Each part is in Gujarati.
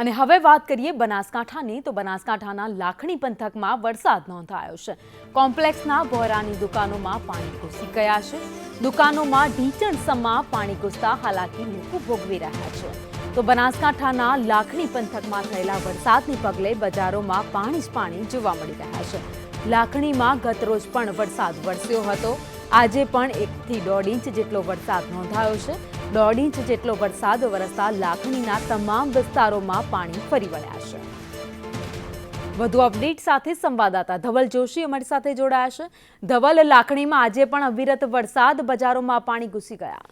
અને હવે વાત કરીએ બનાસકાંઠાની તો બનાસકાંઠાના લાખણી પંથકમાં વરસાદ નોંધાયો છે। કોમ્પ્લેક્સના બોરાની દુકાનોમાં પાણી ઘૂસી ગયા છે। દુકાનોમાં ઢીંચણસમાં પાણી ઘૂસતા હાલાકી લોકો ભોગવી રહ્યા છે। તો બનાસકાંઠાના લાખણી પંથકમાં થયેલા વરસાદને પગલે બજારોમાં પાણી જ પાણી જોવા મળી રહ્યા છે। લાખણીમાં ગતરોજ પણ વરસાદ વરસ્યો હતો। આજે પણ 1 થી 1.5 ઇંચ જેટલો વરસાદ નોંધાયો છે। 1.5 ઇંચ જેટલો વરસાદ વરસતા લાખણીના તમામ વિસ્તારોમાં પાણી ફરી વળ્યા છે। વધુ અપડેટ સાથે સંવાદદાતા ધવલ જોશી અમારી સાથે જોડાયા છે। ધવલ, લાખણીમાં આજે પણ અવિરત વરસાદ, બજારોમાં પાણી ઘૂસી ગયા।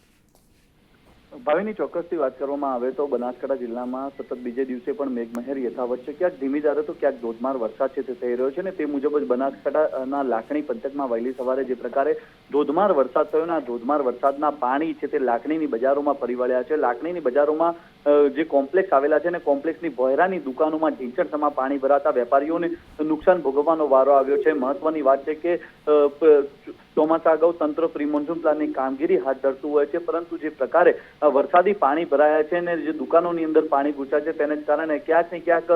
ભાવિની ચોક્કસથી વાત કરવામાં આવે તો બનાસકાંઠા જિલ્લામાં સતત બીજે દિવસે પણ મેઘમહેર યથાવત છે। ક્યાંક ધીમી ધારે તો ક્યાંક ધોધમાર વરસાદ છે તે થઈ રહ્યો છે ને તે મુજબ જ બનાસકાંઠાના લાખણી પંથકમાં વહેલી સવારે જે પ્રકારે ધોધમાર વરસાદ થયો ને આ ધોધમાર વરસાદના પાણી છે તે લાખણીની બજારોમાં ફરી વળ્યા છે। લાખણીની બજારોમાં જે કોમ્પ્લેક્સ આવેલા છે ને કોમ્પ્લેક્સની બોયરાની દુકાનોમાં ઢીંચણસમાં પાણી ભરાતા વેપારીઓને નુકસાન ભોગવવાનો વારો આવ્યો છે। મહત્વની વાત છે કે ચોમાસા અગાઉ તંત્ર પ્રી મોન્સૂન પ્લાનની કામગીરી હાથ ધરતું હોય છે, પરંતુ જે પ્રકારે વરસાદી પાણી ભરાયા છે અને જે દુકાનોની અંદર પાણી ઘૂસ્યા છે તેને જ કારણે ક્યાંક ને ક્યાંક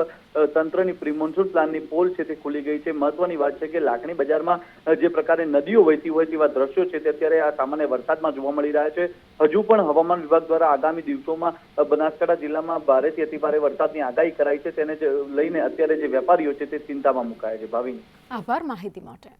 તંત્રની પ્રી મોન્સૂન પ્લાનની પોલ છે તે ખુલી ગઈ છે। મહત્વની વાત છે કે લાખણી બજારમાં જે પ્રકારે નદીઓ વહેતી હોય તેવા દ્રશ્યો છે તે અત્યારે આ સામાન્ય વરસાદમાં જોવા મળી રહ્યા છે। હજુ પણ હવામાન વિભાગ દ્વારા આગામી દિવસોમાં બનાસકાંઠા જિલ્લામાં ભારેથી અતિભારે વરસાદની આગાહી કરાઈ છે, તેને લઈને અત્યારે જે વેપારીઓ છે તે ચિંતામાં મુકાયા છે। ભાવિની, આભાર માહિતી માટે।